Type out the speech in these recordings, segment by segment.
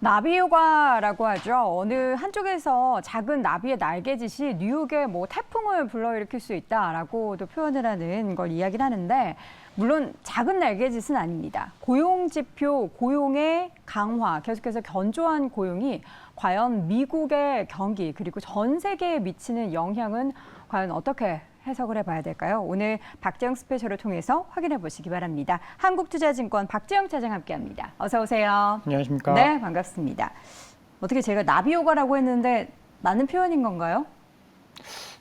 나비효과라고 하죠. 어느 한쪽에서 작은 나비의 날개짓이 뉴욕에 태풍을 불러일으킬 수 있다라고도 표현을 하는 걸 이야기를 하는데, 물론 작은 날개짓은 아닙니다. 고용지표, 고용의 강화, 계속해서 견조한 고용이 과연 미국의 경기 그리고 전 세계에 미치는 영향은 과연 어떻게 해석을 해봐야 될까요? 오늘 박재영 스페셜을 통해서 확인해 보시기 바랍니다. 한국투자증권 박재영 차장 함께합니다. 어서 오세요. 안녕하십니까? 네, 반갑습니다. 어떻게 제가 나비효과라고 했는데 맞는 표현인 건가요?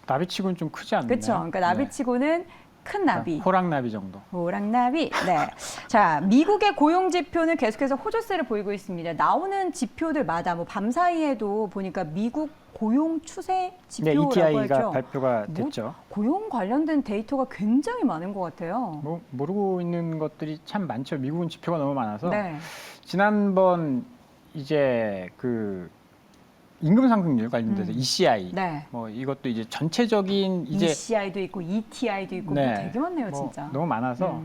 나비치고는 좀 크지 않나요? 그렇죠. 그러니까 나비치고는 큰 나비. 호랑나비 정도. 호랑나비. 네. 자, 미국의 고용 지표는 계속해서 호조세를 보이고 있습니다. 나오는 지표들마다 밤사이에도 보니까 미국 고용 추세 지표라고 ETI가 하죠. 발표가 됐죠. 고용 관련된 데이터가 굉장히 많은 것 같아요. 모르고 있는 것들이 참 많죠. 미국은 지표가 너무 많아서. 네. 지난번 이제 그 임금 상승률 관련돼서 ECI, 네. 이것도 이제 전체적인 이제 ECI도 있고 ETI도 있고 네. 되게 많네요, 진짜. 너무 많아서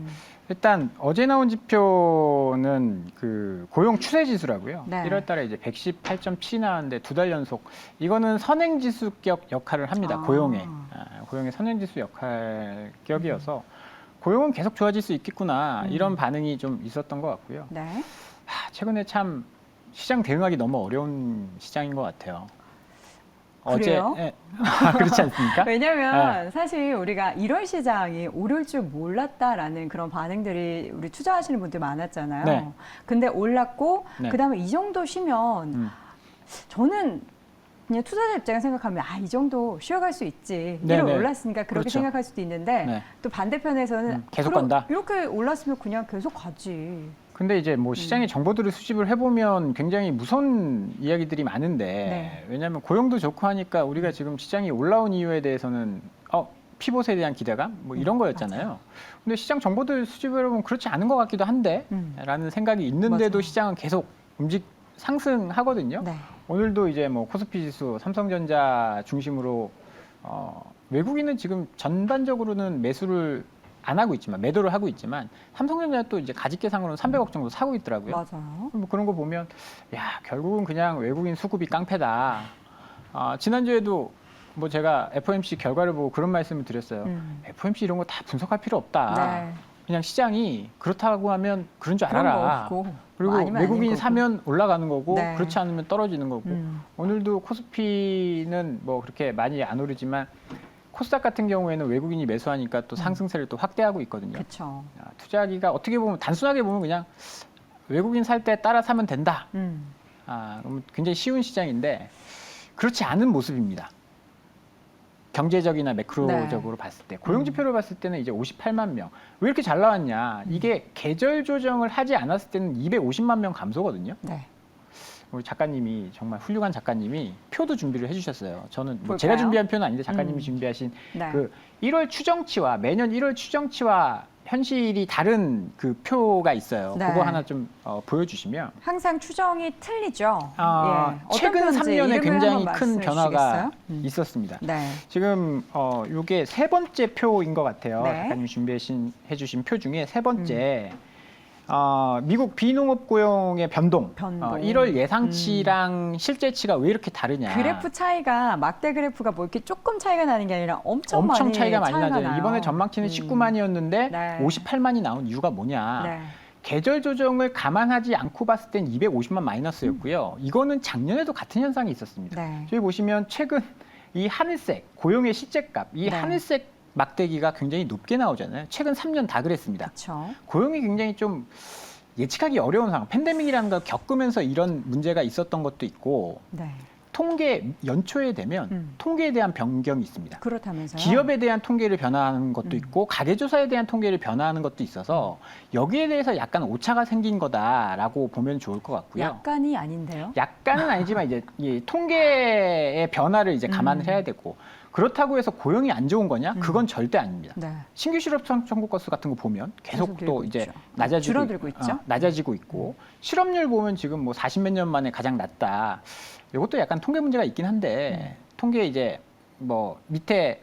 일단 어제 나온 지표는 그 고용 추세 지수라고요. 네. 1월달에 이제 118.7이 나왔는데 2달 연속. 이거는 선행지수격 역할을 합니다. 고용의 선행지수 역할격이어서 고용은 계속 좋아질 수 있겠구나 이런 반응이 좀 있었던 것 같고요. 네. 최근에 참 시장 대응하기 너무 어려운 시장인 것 같아요. 그래요? 어제 그렇지 않습니까? 왜냐하면 사실 우리가 1월 시장이 오를 줄 몰랐다라는 그런 반응들이 우리 투자하시는 분들 많았잖아요. 네. 근데 올랐고 네. 그다음에 이 정도 쉬면 저는 그냥 투자자 입장에 생각하면 이 정도 쉬어갈 수 있지. 1월 올랐으니까 그렇게 그렇죠. 생각할 수도 있는데 또 반대편에서는 계속 간다. 이렇게 올랐으면 그냥 계속 가지. 근데 이제 시장의 정보들을 수집을 해보면 굉장히 무서운 이야기들이 많은데 네. 왜냐하면 고용도 좋고 하니까 우리가 지금 시장이 올라온 이유에 대해서는 피봇에 대한 기대감 이런 거였잖아요. 맞아요. 근데 시장 정보들 수집을 해보면 그렇지 않은 것 같기도 한데 라는 생각이 있는데도 맞아요. 시장은 계속 상승하거든요. 네. 오늘도 이제 코스피 지수, 삼성전자 중심으로 외국인은 지금 전반적으로는 매도를 하고 있지만 삼성전자 또 이제 가직계상으로는 300억 정도 사고 있더라고요. 맞아요. 그런 거 보면 결국은 그냥 외국인 수급이 깡패다. 지난주에도 제가 FOMC 결과를 보고 그런 말씀을 드렸어요. FOMC 이런 거 다 분석할 필요 없다. 네. 그냥 시장이 그렇다고 하면 그런 줄 알아라. 그리고 외국인이 사면 올라가는 거고 네. 그렇지 않으면 떨어지는 거고 오늘도 코스피는 그렇게 많이 안 오르지만 코스닥 같은 경우에는 외국인이 매수하니까 또 상승세를 또 확대하고 있거든요. 그렇죠. 투자하기가 어떻게 보면 단순하게 보면 그냥 외국인 살 때 따라 사면 된다. 그럼 굉장히 쉬운 시장인데 그렇지 않은 모습입니다. 경제적이나 매크로적으로 봤을 때 고용지표를 봤을 때는 이제 58만 명. 왜 이렇게 잘 나왔냐? 이게 계절 조정을 하지 않았을 때는 250만 명 감소거든요. 네. 우리 작가님이 정말 훌륭한 작가님이 표도 준비를 해주셨어요. 저는 볼까요? 제가 준비한 표는 아닌데 작가님이 준비하신 네. 그 1월 추정치와 매년 1월 추정치와 현실이 다른 그 표가 있어요. 네. 그거 하나 좀 보여주시면 항상 추정이 틀리죠. 최근 어떤 3년에 굉장히 한번 큰 말씀해 변화가 주시겠어요? 있었습니다. 네. 지금 이게 세 번째 표인 것 같아요. 네. 작가님 준비해주신 표 중에 세 번째. 미국 비농업 고용의 변동. 1월 예상치랑 실제치가 왜 이렇게 다르냐. 그래프 차이가 막대 그래프가 이렇게 조금 차이가 나는 게 아니라 엄청 차이가 많이 나죠. 나요. 이번에 전망치는 19만이었는데 네. 58만이 나온 이유가 뭐냐. 네. 계절 조정을 감안하지 않고 봤을 땐 250만 마이너스였고요. 이거는 작년에도 같은 현상이 있었습니다. 네. 저희 보시면 최근 이 하늘색 고용의 실제값, 이 하늘색 막대기가 굉장히 높게 나오잖아요. 최근 3년 다 그랬습니다. 그쵸. 고용이 굉장히 좀 예측하기 어려운 상황, 팬데믹이라는 걸 겪으면서 이런 문제가 있었던 것도 있고 네. 통계 연초에 되면 통계에 대한 변경이 있습니다. 그렇다면서요? 기업에 대한 통계를 변화하는 것도 있고 가계조사에 대한 통계를 변화하는 것도 있어서 여기에 대해서 약간 오차가 생긴 거다라고 보면 좋을 것 같고요. 약간이 아닌데요? 약간은 아니지만 이제 이 통계의 변화를 이제 감안을 해야 되고 그렇다고 해서 고용이 안 좋은 거냐? 그건 절대 아닙니다. 네. 신규 실업 청구 건수 같은 거 보면 계속 또 이제 있죠. 줄어들고 있죠. 낮아지고 있고 실업률 보면 지금 40몇 년 만에 가장 낮다. 이것도 약간 통계 문제가 있긴 한데 통계 이제 밑에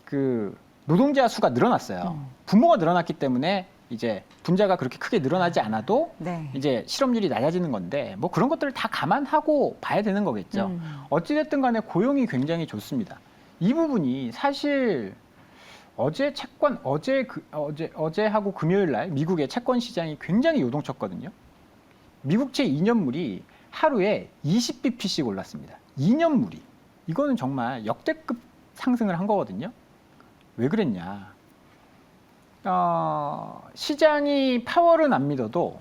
그 노동자 수가 늘어났어요. 부모가 늘어났기 때문에 이제 분자가 그렇게 크게 늘어나지 않아도 네. 이제 실업률이 낮아지는 건데 뭐 그런 것들을 다 감안하고 봐야 되는 거겠죠. 어찌됐든 간에 고용이 굉장히 좋습니다. 이 부분이 사실 어제하고 금요일 날 미국의 채권 시장이 굉장히 요동쳤거든요. 미국채 2년물이 하루에 20bp씩 올랐습니다. 2년물이. 이거는 정말 역대급 상승을 한 거거든요. 왜 그랬냐? 시장이 파월은 안 믿어도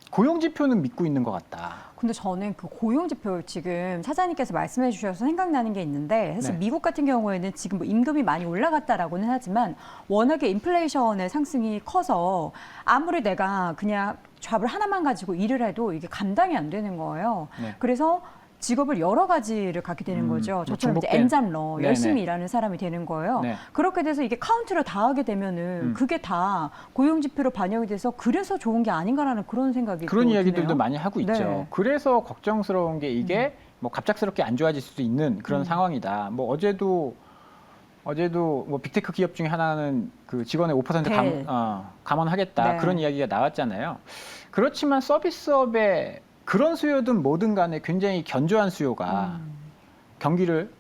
고용 지표는 믿고 있는 것 같다. 근데 저는 그 고용 지표 지금 사장님께서 말씀해 주셔서 생각나는 게 있는데 사실 네. 미국 같은 경우에는 지금 뭐 임금이 많이 올라갔다라고는 하지만 워낙에 인플레이션의 상승이 커서 아무리 내가 그냥 잡을 하나만 가지고 일을 해도 이게 감당이 안 되는 거예요. 네. 그래서 직업을 여러 가지를 갖게 되는 거죠. 뭐 저처럼 이제 중복된- 엔잡러 네네. 열심히 일하는 사람이 되는 거예요. 네. 그렇게 돼서 이게 카운트를 다 하게 되면은 그게 다 고용 지표로 반영이 돼서 그래서 좋은 게 아닌가라는 그런 생각이 그런 또 이야기들도 드네요. 많이 하고 있죠. 네. 그래서 걱정스러운 게 이게 뭐 갑작스럽게 안 좋아질 수도 있는 그런 상황이다. 뭐 어제도 뭐 빅테크 기업 중에 하나는 그 직원의 5% 감원하겠다 네. 그런 이야기가 나왔잖아요. 그렇지만 서비스업에 그런 수요든 뭐든 간에 굉장히 견조한 수요가 경기를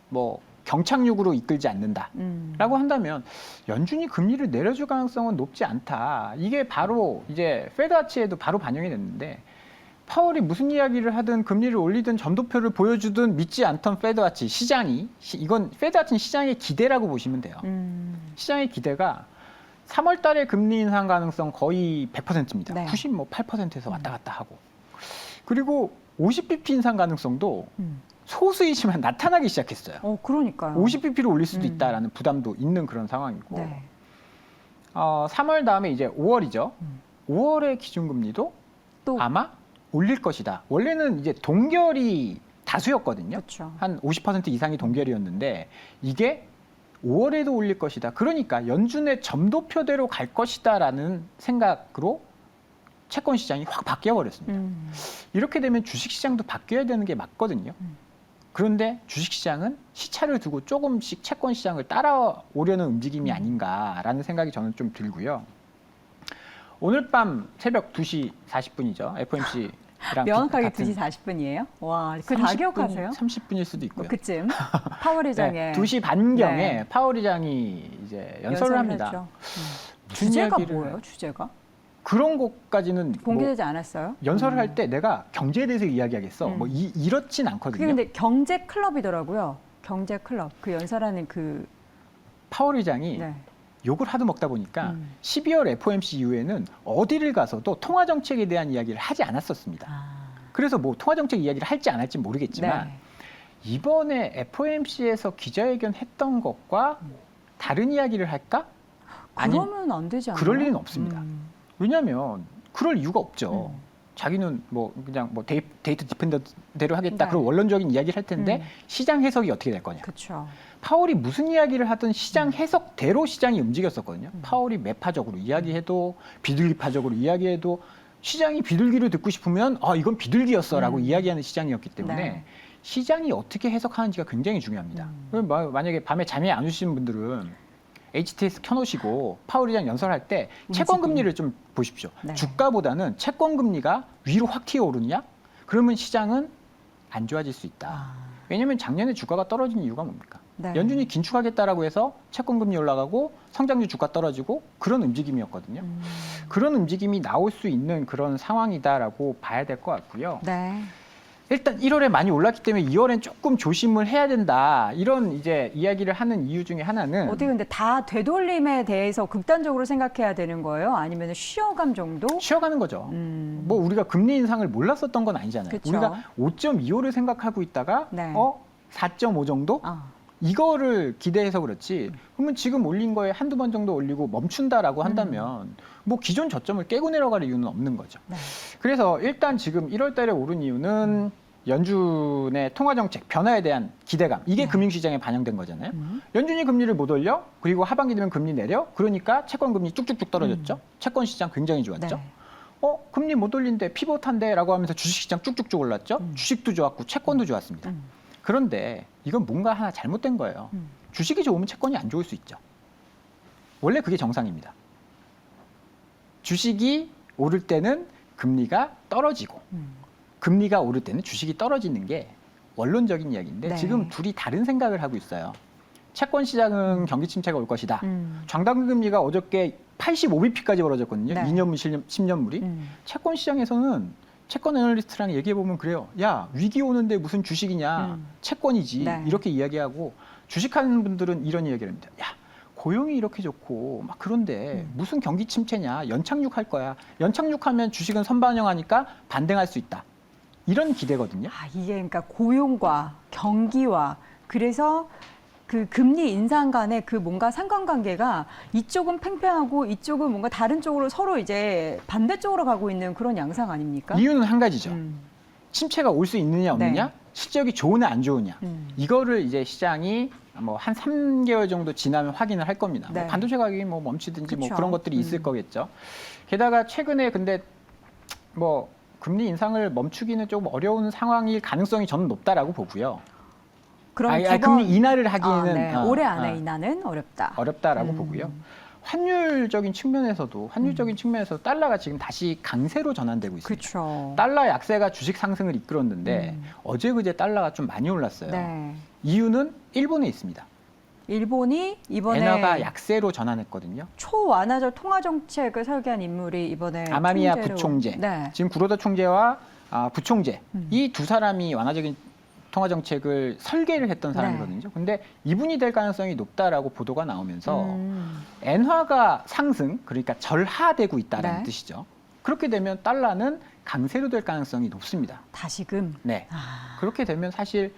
뭐 경착륙으로 이끌지 않는다라고 한다면 연준이 금리를 내려줄 가능성은 높지 않다. 이게 바로 이제 페드 아치에도 바로 반영이 됐는데 파월이 무슨 이야기를 하든 금리를 올리든 점도표를 보여주든 믿지 않던 페드 아치 이건 페드 아치는 시장의 기대라고 보시면 돼요. 시장의 기대가 3월 달에 금리 인상 가능성 거의 100%입니다. 네. 98%에서 왔다 갔다 하고. 그리고 50bp 인상 가능성도 소수이지만 나타나기 시작했어요. 그러니까요. 50bp를 올릴 수도 있다라는 부담도 있는 그런 상황이고. 네. 3월 다음에 이제 5월이죠. 5월의 기준금리도 또 아마 올릴 것이다. 원래는 이제 동결이 다수였거든요. 그렇죠. 한 50% 이상이 동결이었는데 이게 5월에도 올릴 것이다. 그러니까 연준의 점도표대로 갈 것이다라는 생각으로 채권 시장이 확 바뀌어 버렸습니다. 이렇게 되면 주식 시장도 바뀌어야 되는 게 맞거든요. 그런데 주식 시장은 시차를 두고 조금씩 채권 시장을 따라오려는 움직임이 아닌가라는 생각이 저는 좀 들고요. 오늘 밤 새벽 2시 40분이죠. FOMC랑 명확하게 2시 40분이에요? 와, 그 다 기억하세요? 30분일 수도 있고요. 그쯤 파월 의장의 네, 2시 반경에 네. 파월 의장이 이제 연설을 합니다. 했죠. 무슨 주제가 이야기를 뭐예요? 주제가? 그런 것까지는 공개되지 않았어요? 연설을 할 때 내가 경제에 대해서 이야기하겠어. 뭐 이렇진 않거든요. 그게 근데 경제 클럽이더라고요. 경제 클럽. 그 연설하는 그 파월 의장이 네. 욕을 하도 먹다 보니까 12월 FOMC 이후에는 어디를 가서도 통화 정책에 대한 이야기를 하지 않았었습니다. 그래서 뭐 통화 정책 이야기를 할지 안 할지 모르겠지만 네. 이번에 FOMC에서 기자회견 했던 것과 다른 이야기를 할까? 아니, 그러면 안 되지 않나요? 그럴 리는 없습니다. 왜냐하면 그럴 이유가 없죠. 자기는 뭐 그냥 뭐 데이트 디펜더대로 하겠다. 네. 그런 원론적인 이야기를 할 텐데 시장 해석이 어떻게 될 거냐. 그렇죠. 파월이 무슨 이야기를 하든 시장 해석대로 시장이 움직였었거든요. 파월이 매파적으로 이야기해도 비둘기파적으로 이야기해도 시장이 비둘기를 듣고 싶으면 이건 비둘기였어라고 이야기하는 시장이었기 때문에 네. 시장이 어떻게 해석하는지가 굉장히 중요합니다. 그럼 만약에 밤에 잠이 안 오시는 분들은 HTS 켜놓으시고 파월 의장 연설할 때 채권 금리를 좀 보십시오. 네. 주가보다는 채권 금리가 위로 확 튀어오르냐? 그러면 시장은 안 좋아질 수 있다. 왜냐하면 작년에 주가가 떨어진 이유가 뭡니까? 네. 연준이 긴축하겠다라고 해서 채권 금리 올라가고 성장률 주가 떨어지고 그런 움직임이었거든요. 그런 움직임이 나올 수 있는 그런 상황이다라고 봐야 될 것 같고요. 네. 일단 1월에 많이 올랐기 때문에 2월엔 조금 조심을 해야 된다. 이런 이제 이야기를 하는 이유 중에 하나는 어떻게 근데 다 되돌림에 대해서 극단적으로 생각해야 되는 거예요? 아니면 쉬어감 정도? 쉬어가는 거죠. 뭐 우리가 금리 인상을 몰랐었던 건 아니잖아요. 그쵸. 우리가 5.25를 생각하고 있다가 네. 4.5 정도? 이거를 기대해서 그렇지. 그러면 지금 올린 거에 한두 번 정도 올리고 멈춘다라고 한다면 뭐 기존 저점을 깨고 내려갈 이유는 없는 거죠. 네. 그래서 일단 지금 1월 달에 오른 이유는 연준의 통화 정책 변화에 대한 기대감. 이게 네. 금융시장에 반영된 거잖아요. 연준이 금리를 못 올려. 그리고 하반기 되면 금리 내려. 그러니까 채권 금리 쭉쭉쭉 떨어졌죠. 채권 시장 굉장히 좋았죠. 네. 금리 못 올린데 피봇한데라고 하면서 주식시장 쭉쭉쭉 올랐죠. 주식도 좋았고 채권도 좋았습니다. 그런데 이건 뭔가 하나 잘못된 거예요. 주식이 좋으면 채권이 안 좋을 수 있죠. 원래 그게 정상입니다. 주식이 오를 때는 금리가 떨어지고 금리가 오를 때는 주식이 떨어지는 게 원론적인 이야기인데 네. 지금 둘이 다른 생각을 하고 있어요. 채권 시장은 경기 침체가 올 것이다. 장단기 금리가 어저께 85bp까지 벌어졌거든요. 네. 2년물, 10년물이. 채권 시장에서는 채권 애널리스트랑 얘기해 보면 그래요. 야, 위기 오는데 무슨 주식이냐. 채권이지. 네. 이렇게 이야기하고 주식하는 분들은 이런 이야기를 합니다. 야, 고용이 이렇게 좋고 막 그런데 무슨 경기 침체냐. 연착륙할 거야. 연착륙하면 주식은 선반영하니까 반등할 수 있다. 이런 기대거든요. 아, 이게 그러니까 고용과 경기와 그래서 그 금리 인상 간의 그 뭔가 상관관계가 이쪽은 팽팽하고 이쪽은 뭔가 다른 쪽으로 서로 이제 반대쪽으로 가고 있는 그런 양상 아닙니까? 이유는 한 가지죠. 음. 침체가 올 수 있느냐 없느냐, 네. 실적이 좋으냐 안 좋으냐. 음. 이거를 이제 시장이 뭐 한 3개월 정도 지나면 확인을 할 겁니다. 네. 뭐 반도체 가격이 뭐 멈추든지 뭐 그쵸. 그런 것들이 있을 거겠죠. 게다가 최근에 근데 뭐 금리 인상을 멈추기는 조금 어려운 상황일 가능성이 저는 높다라고 보고요. 그럼 금리 인하를 하기에는 네. 올해 안에 인하는 어렵다. 어렵다라고 보고요. 환율적인 측면에서도 달러가 지금 다시 강세로 전환되고 있습니다. 그렇죠. 달러 약세가 주식 상승을 이끌었는데 어제 그제 달러가 좀 많이 올랐어요. 네. 이유는 일본에 있습니다. 일본이 이번에 엔화가 약세로 전환했거든요. 초완화적 통화 정책을 설계한 인물이 이번에 아마니야 총재로- 부총재, 네. 지금 구로다 총재와 부총재 이 두 사람이 완화적인 통화 정책을 설계를 했던 사람이거든요. 근데 이분이 될 가능성이 높다라고 보도가 나오면서 엔화가 상승, 그러니까 절하되고 있다는 네. 뜻이죠. 그렇게 되면 달러는 강세로 될 가능성이 높습니다. 다시금. 네. 아, 그렇게 되면 사실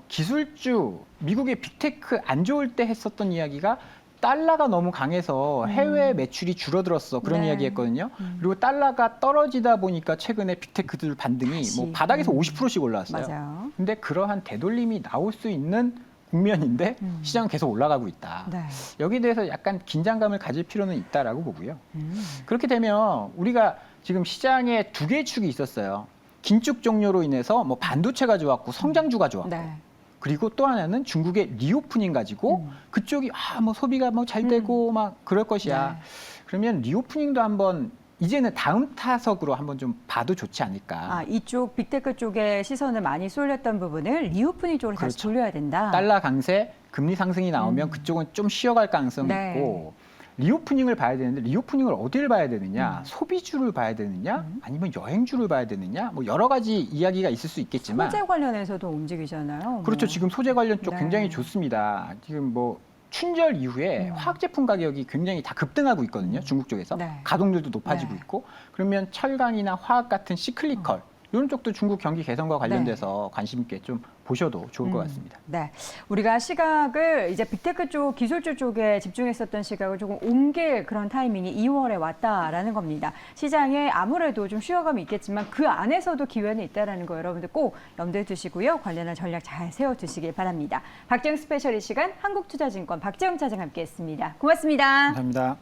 기술주, 미국의 빅테크 안 좋을 때 했었던 이야기가 달러가 너무 강해서 해외 매출이 줄어들었어. 그런 네. 이야기 했거든요. 그리고 달러가 떨어지다 보니까 최근에 빅테크들 반등이 다시. 뭐 바닥에서 50%씩 올라왔어요. 맞아요. 근데 그러한 되돌림이 나올 수 있는 국면인데 시장은 계속 올라가고 있다. 네. 여기에 대해서 약간 긴장감을 가질 필요는 있다라고 보고요. 음. 그렇게 되면 우리가 지금 시장에 두 개의 축이 있었어요. 긴축 종료로 인해서 뭐 반도체가 좋았고 성장주가 좋았고 네. 그리고 또 하나는 중국의 리오프닝 가지고 그쪽이 뭐 소비가 뭐 잘 되고 막 그럴 것이야. 네. 그러면 리오프닝도 한번 이제는 다음 타석으로 한번 좀 봐도 좋지 않을까. 아, 이쪽 빅테크 쪽에 시선을 많이 쏠렸던 부분을 리오프닝 쪽으로 다시 그렇죠. 돌려야 된다. 달러 강세, 금리 상승이 나오면 그쪽은 좀 쉬어갈 가능성이 네. 있고 리오프닝을 봐야 되는데 리오프닝을 어디를 봐야 되느냐, 소비주를 봐야 되느냐, 아니면 여행주를 봐야 되느냐, 뭐 여러 가지 이야기가 있을 수 있겠지만 소재 관련해서도 움직이잖아요. 그렇죠. 뭐. 지금 소재 관련 쪽 네. 굉장히 좋습니다. 지금 뭐 춘절 이후에 화학 제품 가격이 굉장히 다 급등하고 있거든요. 중국 쪽에서 네. 가동률도 높아지고 네. 있고 그러면 철강이나 화학 같은 시클리컬 이런 쪽도 중국 경기 개선과 관련돼서 관심 있게 좀 보셔도 좋을 것 같습니다. 네, 우리가 시각을 이제 빅테크 쪽, 기술주 쪽에 집중했었던 시각을 조금 옮길 그런 타이밍이 2월에 왔다라는 겁니다. 시장에 아무래도 좀 쉬어감이 있겠지만 그 안에서도 기회는 있다라는 거 여러분들 꼭 염두에 두시고요. 관련한 전략 잘 세워두시길 바랍니다. 박재영 스페셜 이 시간 한국투자증권 박재영 차장 함께했습니다. 고맙습니다. 감사합니다.